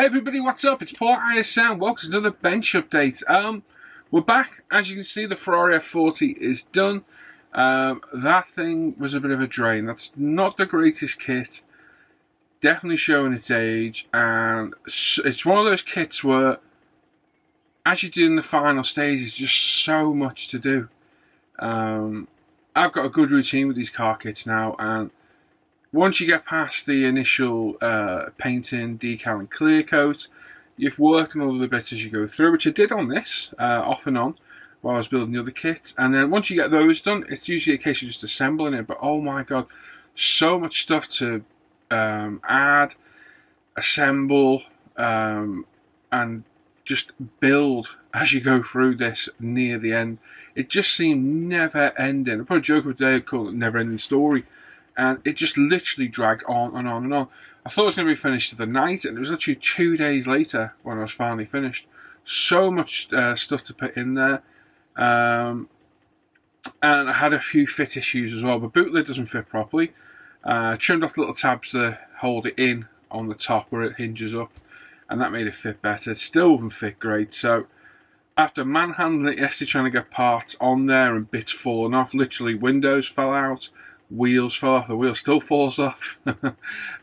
Hey everybody, what's up? It's Paul ISM. Welcome to another bench update. We're back. As you can see, the Ferrari F40 is done. That thing was a bit of a drain. That's not the greatest kit. Definitely showing its age, and it's one of those kits where, as you do in the final stage, there's just so much to do. I've got a good routine with these car kits now, and once you get past the initial painting, decal and clear coat, you've worked on all the bits as you go through, which I did on this, off and on, while I was building the other kit. And then once you get those done, it's usually a case of just assembling it. But oh my god, so much stuff to add, assemble, and just build as you go through this near the end. It just seemed never ending. I put a joke with Dave called it Never Ending Story. And it just literally dragged on and on and on. I thought it was going to be finished to the night, and it was actually 2 days later when I was finally finished. So much stuff to put in there. And I had a few fit issues as well. The boot lid doesn't fit properly. Trimmed off the little tabs to hold it in on the top where it hinges up, and that made it fit better. It still wouldn't fit great. So after manhandling it yesterday, trying to get parts on there and bits falling off, literally windows fell out. Wheels fell off, the wheel still falls off.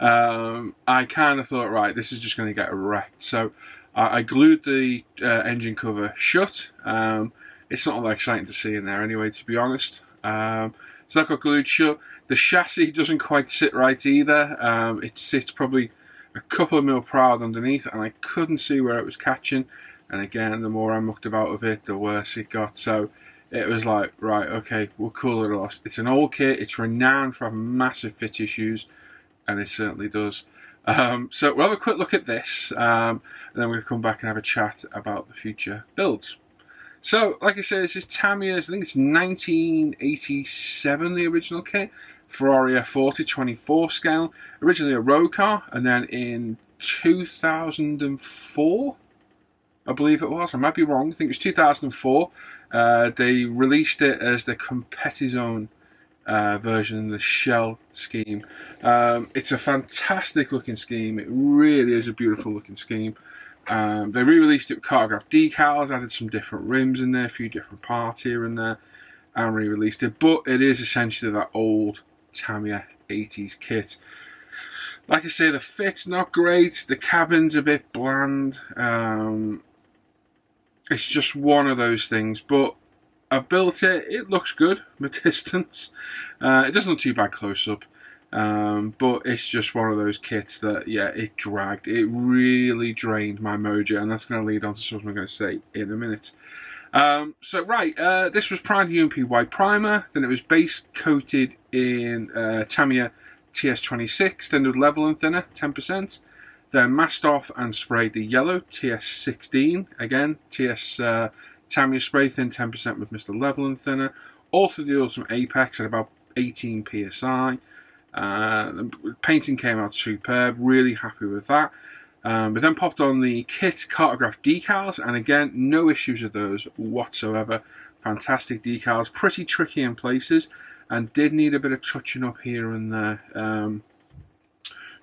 I kind of thought, right, this is just going to get wrecked. So I glued the engine cover shut. It's not all that exciting to see in there anyway, to be honest. So that got glued shut. The chassis doesn't quite sit right either. It sits probably a couple of mil per hour underneath, and I couldn't see where it was catching. And again, the more I mucked about of it, the worse it got. So it was like, right, okay, we'll call it a loss. It's an old kit. It's renowned for having massive fit issues, and it certainly does. So we'll have a quick look at this, and then we'll come back and have a chat about the future builds. So, like I said, this is Tamiya's, I think it's 1987, the original kit. Ferrari F40 24 scale. Originally a road car, and then in 2004, I believe it was. I might be wrong. I think it was 2004. They released it as the Competizione version in the shell scheme. It's a fantastic looking scheme. It really is a beautiful looking scheme. They re-released it with Cartograph Decals, added some different rims in there, a few different parts here and there, and re-released it. But it is essentially that old Tamiya 80s kit. Like I say, the fit's not great. The cabin's a bit bland. It's just one of those things, but I've built it. It looks good from a distance. It doesn't look too bad close up, but it's just one of those kits that, yeah, it dragged. It really drained my mojo, and that's going to lead on to something I'm going to say in a minute. This was primed in UMP white primer, then it was base coated in Tamiya TS26, then with level and thinner, 10%. Then masked off and sprayed the yellow TS16, again, Tamiya spray thin 10% with Mr. Level and Thinner. Also the Ultimate Apex at about 18 PSI. The painting came out superb, really happy with that. But then popped on the kit Cartograph Decals, and again, no issues with those whatsoever. Fantastic decals, pretty tricky in places, and did need a bit of touching up here and there.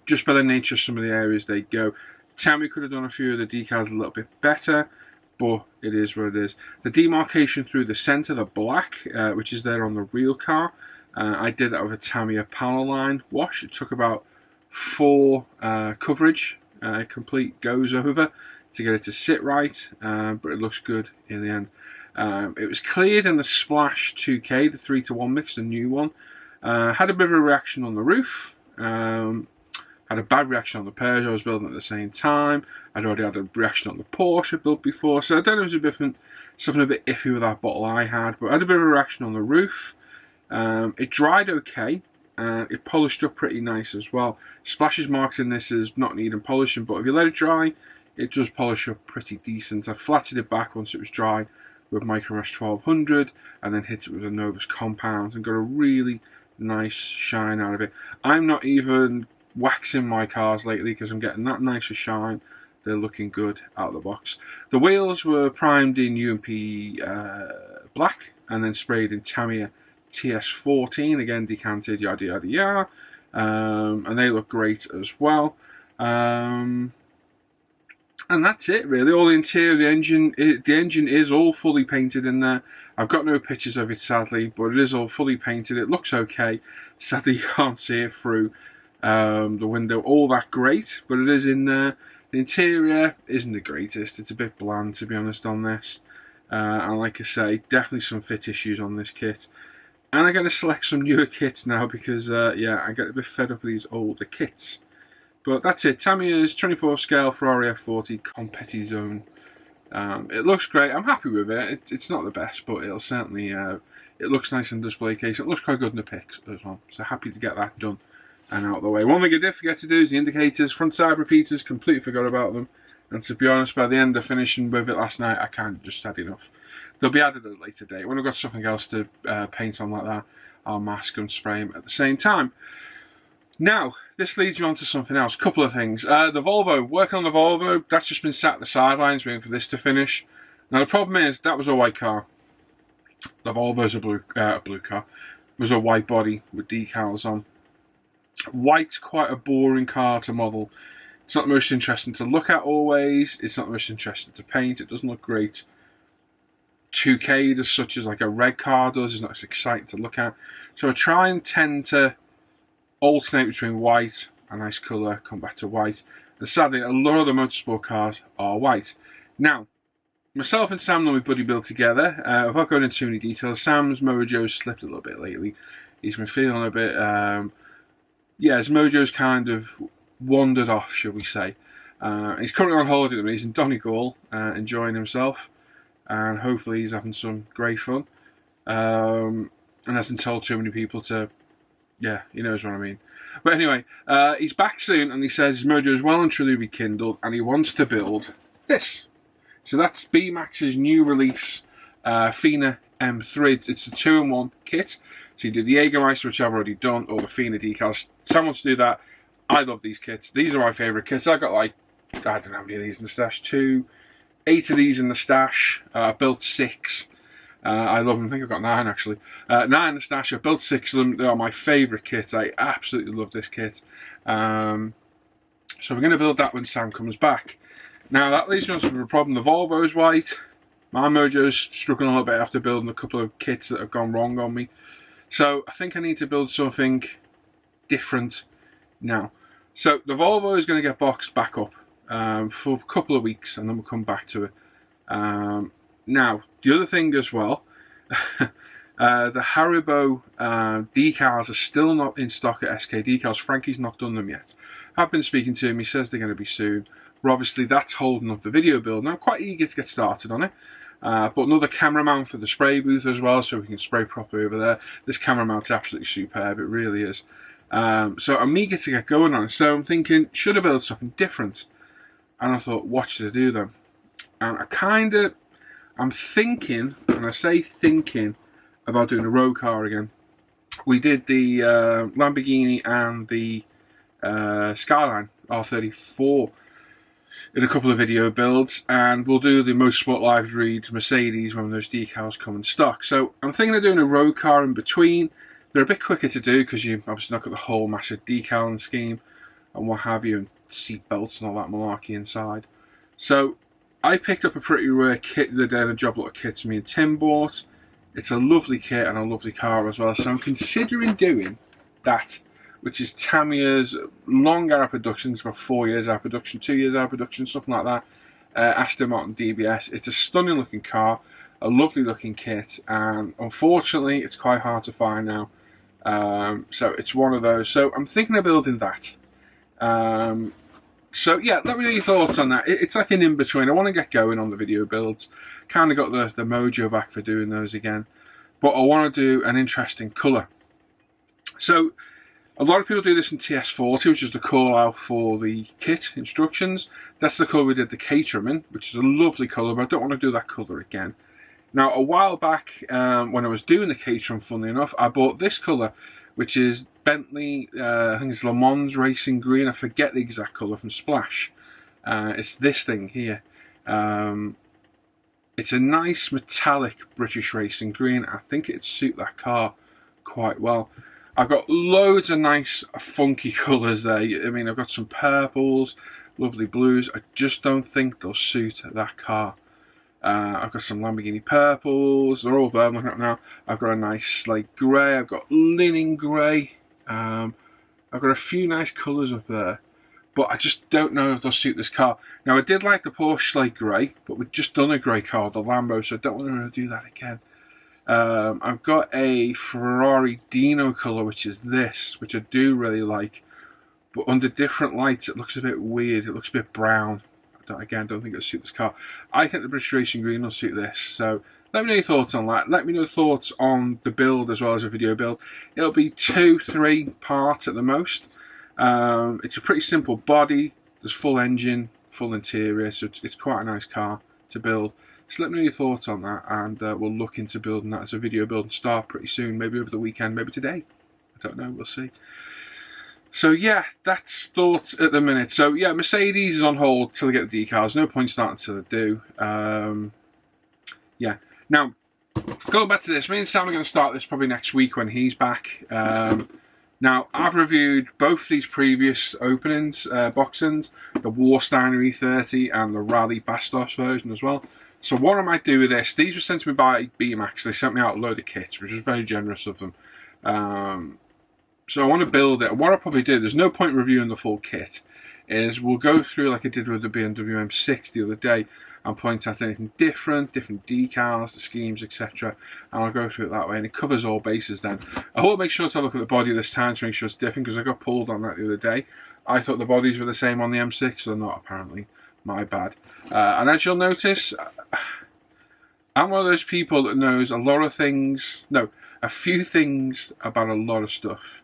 Just by the nature of some of the areas they go. Tamiya could have done a few of the decals a little bit better, but it is what it is. The demarcation through the centre, the black, which is there on the real car, I did that with a Tamiya panel line wash. It took about 4 coverage, complete goes over to get it to sit right, but it looks good in the end. It was cleared in the Splash 2K, the 3-to-1 mix, the new one. Had a bit of a reaction on the roof. Had a bad reaction on the Peugeot I was building at the same time. I'd already had a reaction on the Porsche I built before, so I don't know if it was something a bit iffy with that bottle I had, but I had a bit of a reaction on the roof. It dried okay, and it polished up pretty nice as well. Splash's marks in this is not needing polishing, but if you let it dry, it does polish up pretty decent. I flatted it back once it was dry with Micromesh 1200, and then hit it with a Novus compound, and got a really nice shine out of it. I'm not even waxing my cars lately because I'm getting that nicer shine. They're looking good out of the box. The wheels were primed in UMP black and then sprayed in Tamiya TS14, again decanted, yada yada yada, and they look great as well. And that's it, really. All the interior of the engine is all fully painted in there. I've got no pictures of it, sadly, but it is all fully painted. It looks okay. Sadly, you can't see it through the window all that great, but it is in there. The interior isn't the greatest. It's a bit bland, to be honest, on this. And like I say, definitely some fit issues on this kit. And I'm going to select some newer kits now because, yeah, I get a bit fed up with these older kits. But that's it. Tamiya's 24 scale Ferrari F40 Competizione. It looks great. I'm happy with it. It's not the best, but it'll certainly it looks nice in the display case. It looks quite good in the pics as well. So happy to get that done and out of the way. One thing I did forget to do is the indicators. Front side repeaters, completely forgot about them. And to be honest, by the end of finishing with it last night, I kind of just had enough. They'll be added at a later date. When I've got something else to paint on like that, I'll mask and spray them at the same time. Now, this leads me on to something else. Couple of things. The Volvo, working on the Volvo, that's just been sat at the sidelines waiting for this to finish. Now, the problem is, that was a white car. The Volvo's a blue car. It was a white body with decals on. White's quite a boring car to model. It's not the most interesting to look at always. It's not the most interesting to paint. It doesn't look great 2K as such as like a red car does. It's not as exciting to look at. So I try and tend to alternate between white, a nice colour, come back to white. And sadly, a lot of the motorsport cars are white. Now, myself and Sam normally buddy build together. Without going into too many details, Sam's mojo's slipped a little bit lately. He's been feeling a bit, yeah, his mojo's kind of wandered off, shall we say. He's currently on holiday at the minute. He's in Donegal, enjoying himself. And hopefully he's having some great fun. And hasn't told too many people to, yeah, he knows what I mean. But anyway, he's back soon, and he says his mojo is well and truly rekindled, and he wants to build this. So that's B-Max's new release, Fina M3. It's a 2-in-1 kit. So you do the Jägermeister, which I've already done, or the Fina decals. Someone wants to do that. I love these kits. These are my favourite kits. I've got like, I don't know how many of these in the stash. 8 of these in the stash. I built 6. I love them. I think I've got 9 actually. 9 in the stash. I built 6 of them. They are my favourite kits. I absolutely love this kit. So we're going to build that when Sam comes back. Now that leaves me on to the problem. The Volvo's white. My mojo's struggling a little bit after building a couple of kits that have gone wrong on me. So I think I need to build something different now. So the Volvo is going to get boxed back up for a couple of weeks, and then we'll come back to it. Now, the other thing as well, the Haribo decals are still not in stock at SK Decals. Frankie's not done them yet. I've been speaking to him. He says they're going to be soon. But obviously, that's holding up the video build. And I'm quite eager to get started on it. But another camera mount for the spray booth as well, so we can spray properly over there. This camera mount's absolutely superb. It really is. So I'm eager to get going on it. So I'm thinking, should I build something different? And I thought, what should I do then? And I'm thinking, and I say thinking, about doing a road car again. We did the Lamborghini and the Skyline R34 in a couple of video builds, and we'll do the Motorsport Live Read Mercedes when those decals come in stock. So I'm thinking of doing a road car in between. They're a bit quicker to do because you obviously not got the whole massive decal scheme and what have you, and seat belts and all that malarkey inside. So I picked up a pretty rare kit the other day, a job lot of kits me and Tim bought. It's a lovely kit and a lovely car as well, so I'm considering doing that, which is Tamiya's long hour production. It's about 4 years hour production, 2 years hour production, something like that. Aston Martin Dbs. It's a stunning looking car, a lovely looking kit, and unfortunately it's quite hard to find now. So it's one of those. So I'm thinking of building that. So yeah, let me know your thoughts on that. It's like an in-between. I want to get going on the video builds. Kind of got the mojo back for doing those again. But I want to do an interesting colour. So a lot of people do this in TS40, which is the call out for the kit instructions. That's the colour we did the Caterham in, which is a lovely colour, but I don't want to do that colour again. Now, a while back, when I was doing the Caterham, funnily enough, I bought this colour, which is Bentley, I think it's Le Mans Racing Green. I forget the exact colour from Splash. It's this thing here. It's a nice metallic British Racing Green. I think it'd suit that car quite well. I've got loads of nice funky colours there. I mean, I've got some purples, lovely blues. I just don't think they'll suit that car. I've got some Lamborghini purples. They're all there. I'm looking at now. I've got a nice slate grey. I've got linen grey. I've got a few nice colours up there. But I just don't know if they'll suit this car. Now, I did like the Porsche slate grey, but we've just done a grey car, the Lambo, so I don't want to do that again. I've got a Ferrari Dino colour, which is this, which I do really like. But under different lights, it looks a bit weird. It looks a bit brown. Again, don't think it'll suit this car. I think the British Racing Green will suit this. So let me know your thoughts on that. Let me know thoughts on the build as well as a video build. It'll be 2-3 parts at the most. It's a pretty simple body. There's full engine, full interior, so it's quite a nice car to build. So let me know your thoughts on that, and we'll look into building that as a video build and start pretty soon, maybe over the weekend, maybe today. I don't know, we'll see. So yeah, that's thoughts at the minute. So yeah, Mercedes is on hold till they get the decals. No point starting till they do. Yeah. Now, going back to this, me and Sam are going to start this probably next week when he's back. Now, I've reviewed both these previous openings, boxings, the Warsteiner E30 and the Rally Bastos version as well. So what I might do with this, these were sent to me by BMAX. They sent me out a load of kits, which was very generous of them. So I want to build it. What I'll probably do, there's no point reviewing the full kit, is we'll go through like I did with the BMW M6 the other day and point out anything different decals, the schemes, etc. And I'll go through it that way, and it covers all bases then. I will make sure to look at the body this time to make sure it's different, because I got pulled on that the other day. I thought the bodies were the same on the M6, so they're not apparently. My bad. And as you'll notice, I'm one of those people that knows a lot of things, no, a few things about a lot of stuff.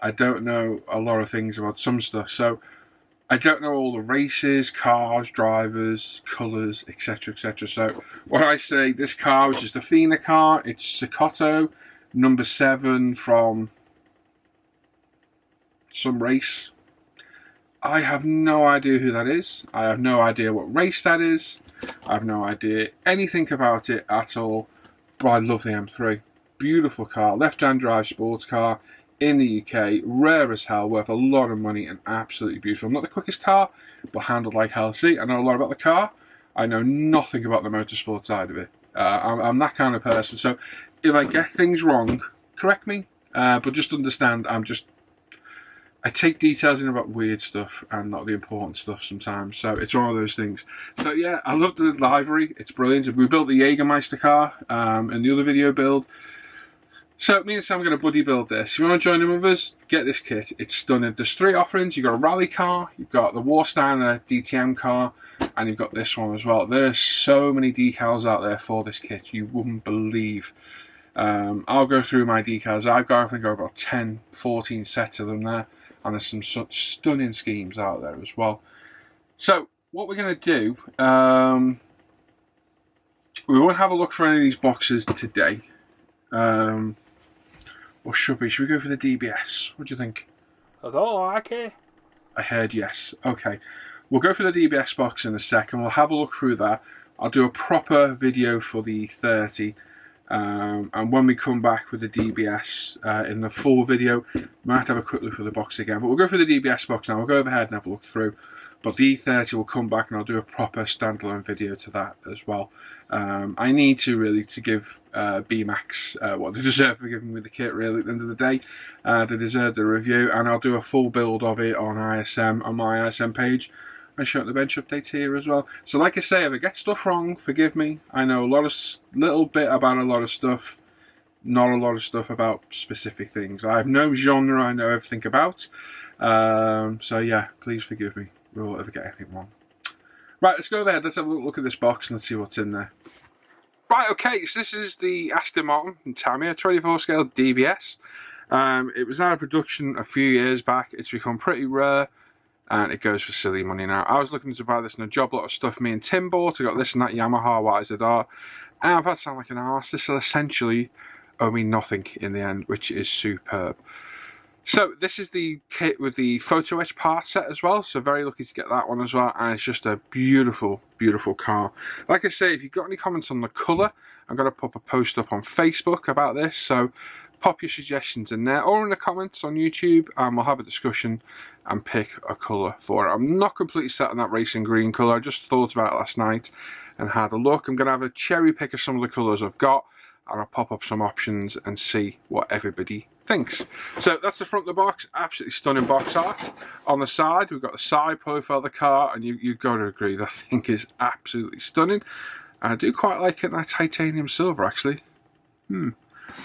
I don't know a lot of things about some stuff, so I don't know all the races, cars, drivers, colours, etc, etc. So when I say this car, which is the Fina car, it's Cecotto, number 7 from some race. I have no idea who that is. I have no idea what race that is. I have no idea anything about it at all. But I love the M3. Beautiful car, left-hand drive sports car in the UK, rare as hell, worth a lot of money and absolutely beautiful. Not the quickest car, but handled like hell. See, I know a lot about the car. I know nothing about the motorsport side of it. I'm that kind of person. So if I get things wrong, correct me. But just understand, I take details in about weird stuff and not the important stuff sometimes. So it's one of those things. So yeah, I love the livery. It's brilliant. We built the Jägermeister car in the other video build. So me and Sam are going to buddy build this. If you want to join in with us, get this kit. It's stunning. There's 3 offerings. You've got a rally car, you've got the Warsteiner DTM car, and you've got this one as well. There are so many decals out there for this kit, you wouldn't believe. I'll go through my decals. I've got, I think, about 10, 14 sets of them there. And there's some such stunning schemes out there as well. So what we're going to do, we won't have a look for any of these boxes today. Or should we? Should we go for the DBS? What do you think? Okay. I heard yes. Okay. We'll go for the DBS box in a second. We'll have a look through that. I'll do a proper video for the 30. And when we come back with the DBS in the full video, we might have to have a quick look through the box again. But we'll go for the DBS box now. We'll go overhead and have a look through. But the E30 will come back and I'll do a proper standalone video to that as well. I need to really to give BMAX what they deserve for giving me the kit, really, at the end of the day. They deserve the review, and I'll do a full build of it on ISM, on my ISM page, and show up the bench updates here as well. So like I say, if I get stuff wrong, forgive me. I know a little bit about a lot of stuff, not a lot of stuff about specific things. I have no genre I know everything about. So yeah, please forgive me. We'll ever get anything wrong. Right, let's go there. Let's have a look at this box and let's see what's in there. Right, okay, so this is the Aston Martin Tamiya 24 scale DBS. It was out of production a few years back. It's become pretty rare and it goes for silly money now. I was looking to buy this in a job lot of stuff me and Tim bought. I got this and that Yamaha YZR. And I've had to sound like an arse. This will essentially owe me nothing in the end, which is superb. So this is the kit with the photo etch part set as well, so very lucky to get that one as well, and it's just a beautiful, beautiful car. Like I say, if you've got any comments on the colour, I'm going to pop a post up on Facebook about this, so pop your suggestions in there or in the comments on YouTube, and we'll have a discussion and pick a colour for it. I'm not completely set on that racing green colour. I just thought about it last night and had a look. I'm going to have a cherry pick of some of the colours I've got, and I'll pop up some options and see what everybody thinks. So that's the front of the box. Absolutely stunning box art. On the side, we've got the side profile of the car, and you've got to agree that thing is absolutely stunning. And I do quite like it in that titanium silver, actually.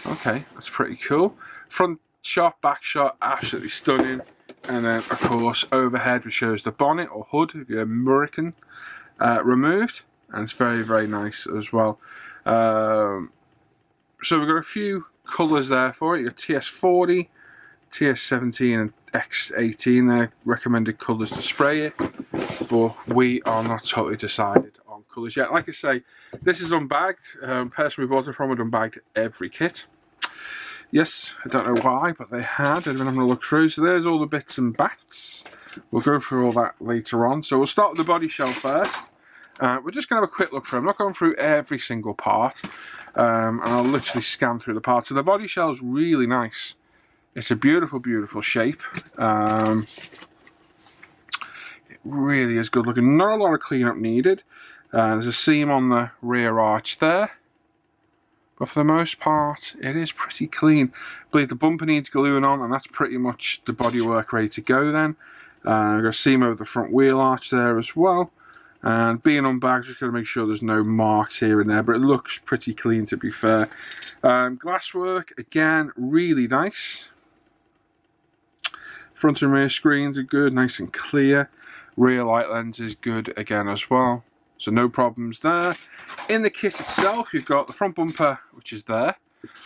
Okay, that's pretty cool. Front shot, back shot, absolutely stunning. And then, of course, overhead, which shows the bonnet or hood, if you're American, removed. And it's very, very nice as well. So we've got a few colours there for it. Your TS40, TS17 and X18. They're recommended colours to spray it. But we are not totally decided on colours yet. Like I say, this is unbagged. Person we bought it from had unbagged every kit. Yes, I don't know why, but they had, and I'm going to look through. So there's all the bits and bats. We'll go through all that later on. So we'll start with the body shell first. We're just going to have a quick look through. I'm not going through every single part, and I'll literally scan through the parts. So the body shell is really nice. It's a beautiful, beautiful shape. It really is good looking. Not a lot of cleanup needed. There's a seam on the rear arch there. But for the most part, it is pretty clean. I believe the bumper needs gluing on, and that's pretty much the bodywork ready to go then. I've got a seam over the front wheel arch there as well. And being unbagged, just got to make sure there's no marks here and there, but it looks pretty clean, to be fair. Glasswork, again, really nice. Front and rear screens are good, nice and clear. Rear light lens is good again as well. So no problems there. In the kit itself, you've got the front bumper, which is there.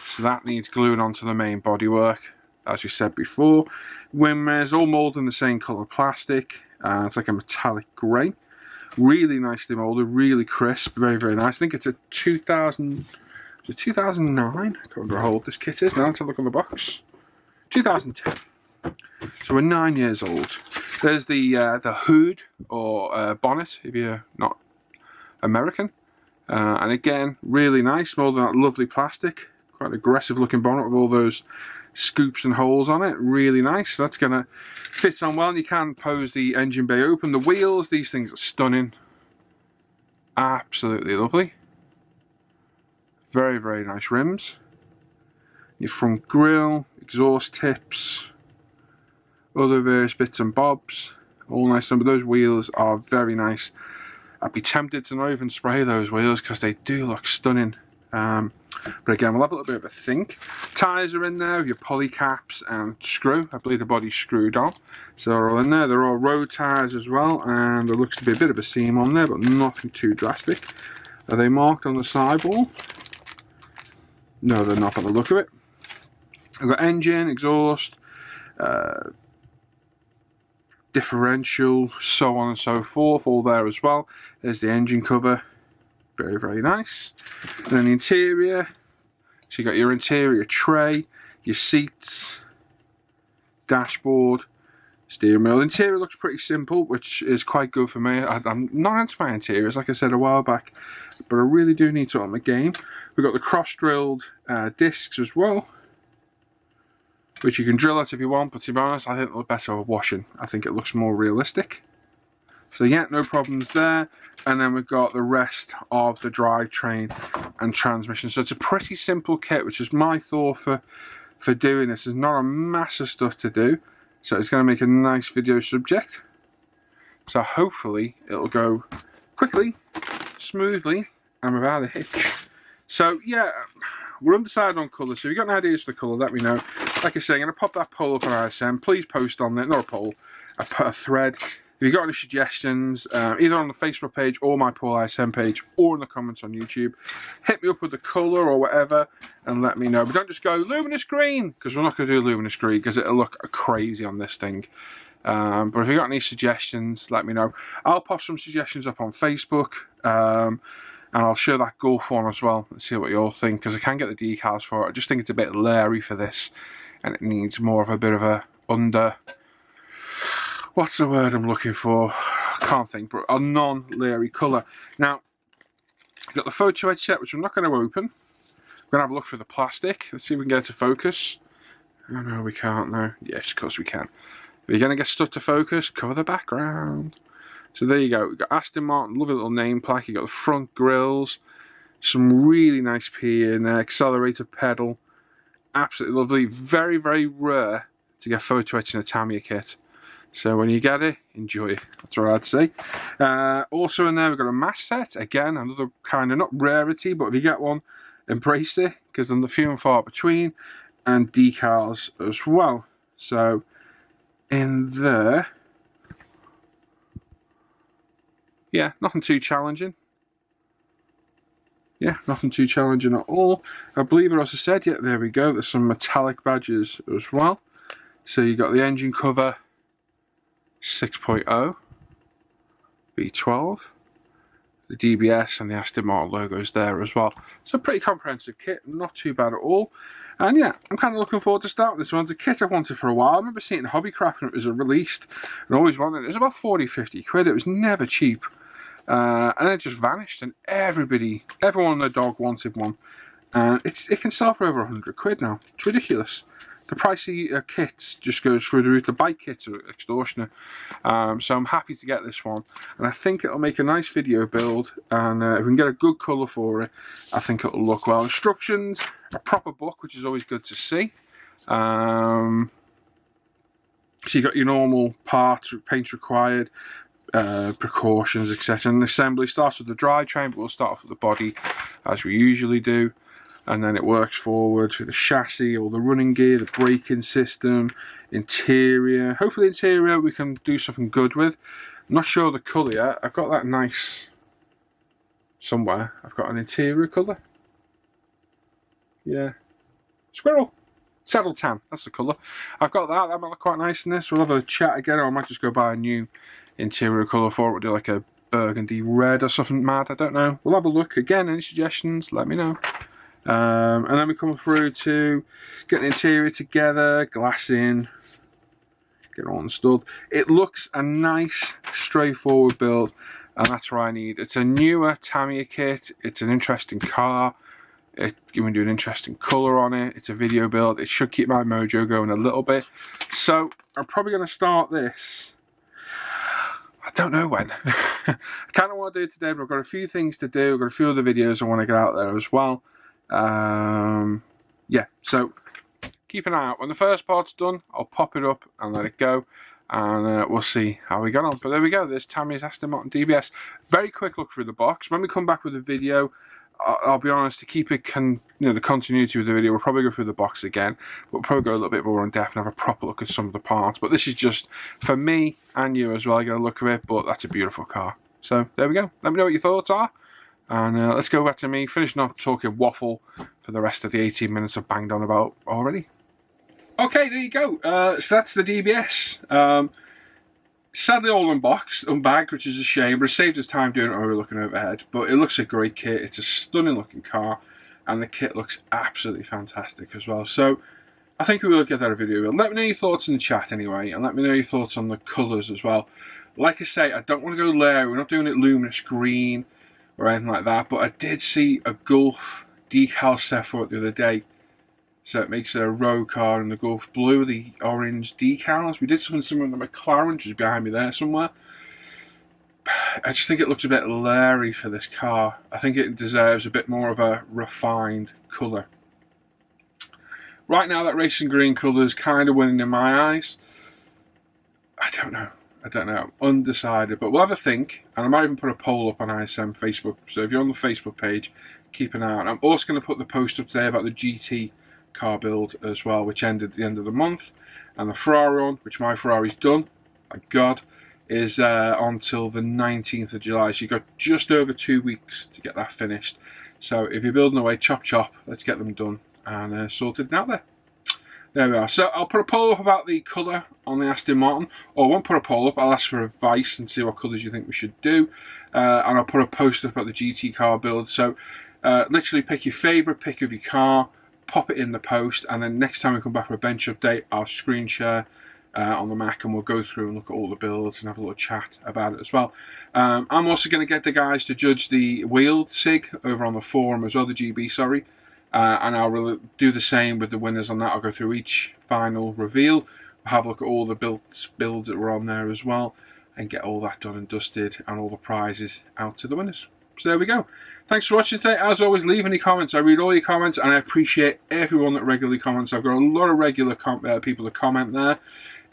So that needs gluing onto the main bodywork, as we said before. Wing mirrors, all moulded in the same colour plastic. It's like a metallic grey. Really nicely moulded, really crisp, very, very nice. I think it's a 2009. I can't remember how old this kit is. Now let's have a look on the box. 2010. So we're 9 years old. There's the hood or bonnet, if you're not American, and again, really nice, more than that lovely plastic, quite aggressive looking bonnet with all those scoops and holes on it. Really nice. That's gonna fit on well, and you can pose the engine bay open. The wheels, these things are stunning, absolutely lovely. Very, very nice rims. Your front grille, exhaust tips, other various bits and bobs, all nice. But those wheels are very nice. I'd be tempted to not even spray those wheels because they do look stunning. But again, we'll have a little bit of a think. Tyres are in there with your poly caps and screw. I believe the body's screwed on. So they're all in there. They're all road tyres as well. And there looks to be a bit of a seam on there, but nothing too drastic. Are they marked on the sidewall? No, they're not by the look of it. I've got engine, exhaust, differential, so on and so forth, all there as well. There's the engine cover, very, very nice. And then the interior, so you got your interior tray, your seats, dashboard, steering wheel. Interior looks pretty simple, which is quite good for me. I'm not into my interiors, like I said a while back, but I really do need to up my game. We've got the cross-drilled discs as well, which you can drill out if you want, but to be honest, I think it looks better with washing. I think it looks more realistic. So yeah, no problems there. And then we've got the rest of the drivetrain and transmission. So it's a pretty simple kit, which is my thought for doing this. There's not a mass of stuff to do, so it's going to make a nice video subject. So hopefully it'll go quickly, smoothly, and without a hitch. So yeah, we're undecided on colour, so if you've got any ideas for the colour, let me know. Like I say, I'm going to pop that poll up on ISM. Please post on there, not a poll, a thread. If you've got any suggestions, either on the Facebook page or my Paul ISM page, or in the comments on YouTube, hit me up with the colour or whatever and let me know. But don't just go luminous green, because we're not going to do luminous green because it'll look crazy on this thing. But if you've got any suggestions, let me know. I'll pop some suggestions up on Facebook, and I'll share that Gulf one as well and see what you all think, because I can get the decals for it. I just think it's a bit leery for this, and it needs more of a bit of a what's the word I'm looking for? I can't think, but a non-leery colour. Now, I've got the photo edge set, which I'm not going to open. I've going to have a look for the plastic. Let's see if we can get it to focus. Oh no, we can't now. Yes, of course we can. If you're going to get stuck to focus, cover the background. So there you go. We've got Aston Martin, lovely little name plaque. You've got the front grills, some really nice P in there, accelerator pedal. Absolutely lovely. Very, very rare to get photo etched in a Tamiya kit. So when you get it, enjoy it. That's what I'd say. Also in there, we've got a mask set. Again, another kind of, not rarity, but if you get one, embrace it, because they're few and far between. And decals as well. So in there, yeah, nothing too challenging. Yeah, nothing too challenging at all. I believe I also said, yeah, there we go. There's some metallic badges as well. So you got the engine cover 6.0 V12, the DBS and the Aston Martin logos there as well. So pretty comprehensive kit, not too bad at all. And yeah, I'm kind of looking forward to starting this one. It's a kit I've wanted for a while. I remember seeing it in Hobbycraft when it was released and always wanted it. It was about 40-50 quid. It was never cheap. And it just vanished, and everyone and their dog wanted one. And it can sell for over 100 quid now. It's ridiculous. The price of kits just goes through the roof. The bike kits are extortionate. So I'm happy to get this one. And I think it'll make a nice video build. And if we can get a good colour for it, I think it'll look well. Instructions, a proper book, which is always good to see. So you got your normal parts, paint required, precautions, etc. And the assembly starts with the drivetrain, but we'll start off with the body as we usually do. And then it works forward through the chassis, all the running gear, the braking system, interior. Hopefully interior we can do something good with. I'm not sure the colour yet. I've got that nice somewhere. I've got an interior colour. Yeah. Squirrel. Saddle tan, that's the colour. I've got that. That might look quite nice in this. We'll have a chat again, or I might just go buy a new interior colour for it. We'll do like a burgundy red or something mad. I don't know. We'll have a look. Again, any suggestions, let me know. And then we come through to get the interior together, glass in, get it all installed. It looks a nice, straightforward build, and that's what I need. It's a newer Tamiya kit. It's an interesting car. It can do an interesting colour on it. It's a video build. It should keep my mojo going a little bit. So I'm probably going to start this. I don't know when. I kind of want to do it today, but I've got a few things to do. I've got a few other videos I want to get out there as well. Yeah, so keep an eye out. When the first part's done, I'll pop it up and let it go, and we'll see how we get on. But there we go. There's Tamiya's Aston Martin Dbs. Very quick look through the box. When we come back with a video, I'll be honest, to keep it the continuity of the video, we'll probably go through the box again. We'll probably go a little bit more in depth and have a proper look at some of the parts. But this is just for me and you as well. I get a look at it, but that's a beautiful car. So there we go. Let me know what your thoughts are. And let's go back to me finishing up talking waffle for the rest of the 18 minutes I've banged on about already. Okay, there you go. So that's the DBS. Sadly all unboxed, unbagged, which is a shame, but it saved us time doing it while we were looking overhead. But it looks a great kit. It's a stunning looking car, and the kit looks absolutely fantastic as well. So I think we will get that a video. Let me know your thoughts in the chat anyway, and let me know your thoughts on the colours as well. Like I say, I don't want to go Larry. We're not doing it luminous green or anything like that, but I did see a Gulf decal set for it the other day. So it makes it a road car in the Gulf blue, the orange decals. We did something similar to the McLaren, which is behind me there somewhere. I just think it looks a bit Larry for this car. I think it deserves a bit more of a refined colour. Right now that racing green colour is kind of winning in my eyes. I don't know. I'm undecided, but we'll have a think, and I might even put a poll up on ISM Facebook. So if you're on the Facebook page, keep an eye out. I'm also going to put the post up today about the GT car build as well, which ended at the end of the month, and the Ferrari one, which my Ferrari's done, thank God, is until the 19th of July. So you've got just over 2 weeks to get that finished. So if you're building away, chop chop, let's get them done and sorted out there. There we are. So I'll put a poll up about the colour on the Aston Martin, or I won't put a poll up, I'll ask for advice and see what colours you think we should do, and I'll put a post up about the GT car build. So literally pick your favourite pick of your car, pop it in the post, and then next time we come back for a bench update, I'll screen share on the Mac, and we'll go through and look at all the builds and have a little chat about it as well. I'm also going to get the guys to judge the wheeled SIG over on the forum as well, the GB, sorry. and I'll do the same with the winners on that. I'll go through each final reveal, have a look at all the builds that were on there as well, and get all that done and dusted and all the prizes out to the winners. So there we go. Thanks for watching today. As always, leave any comments. I read all your comments and I appreciate everyone that regularly comments. I've got a lot of regular people that comment there.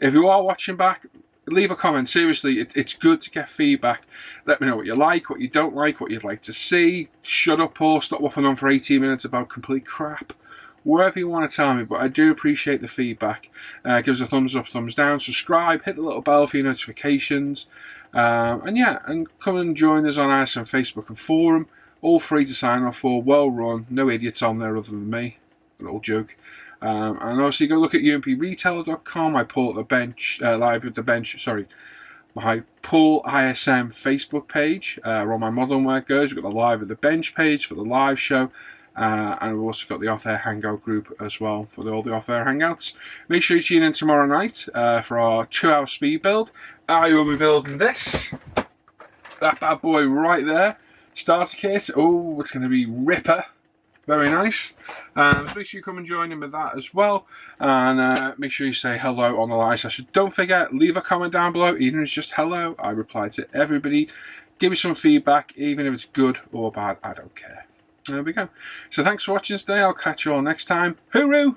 If you are watching back, leave a comment. Seriously, it's good to get feedback. Let me know what you like, what you don't like, what you'd like to see. Shut up or stop waffling on for 18 minutes about complete crap. Wherever you want to tell me, but I do appreciate the feedback. Give us a thumbs up, thumbs down, subscribe, hit the little bell for your notifications. And yeah, and come and join us on our Facebook and forum. All free to sign off for, well run, no idiots on there other than me. A little joke. And obviously go look at umpretailer.com. I pull at the bench, live at the bench, sorry. My Pull ISM Facebook page, where all my modern work goes. We've got the live at the bench page for the live show. And we've also got the Off Air Hangout group as well for all the Off Air Hangouts. Make sure you tune in tomorrow night for our 2-hour speed build. I will be building this. That bad boy right there. Starter kit. Oh, it's going to be ripper. Very nice. So make sure you come and join in with that as well. And make sure you say hello on the live session. Don't forget, leave a comment down below, even if it's just hello. I reply to everybody. Give me some feedback, even if it's good or bad. I don't care. There we go. So thanks for watching today. I'll catch you all next time. Hooroo!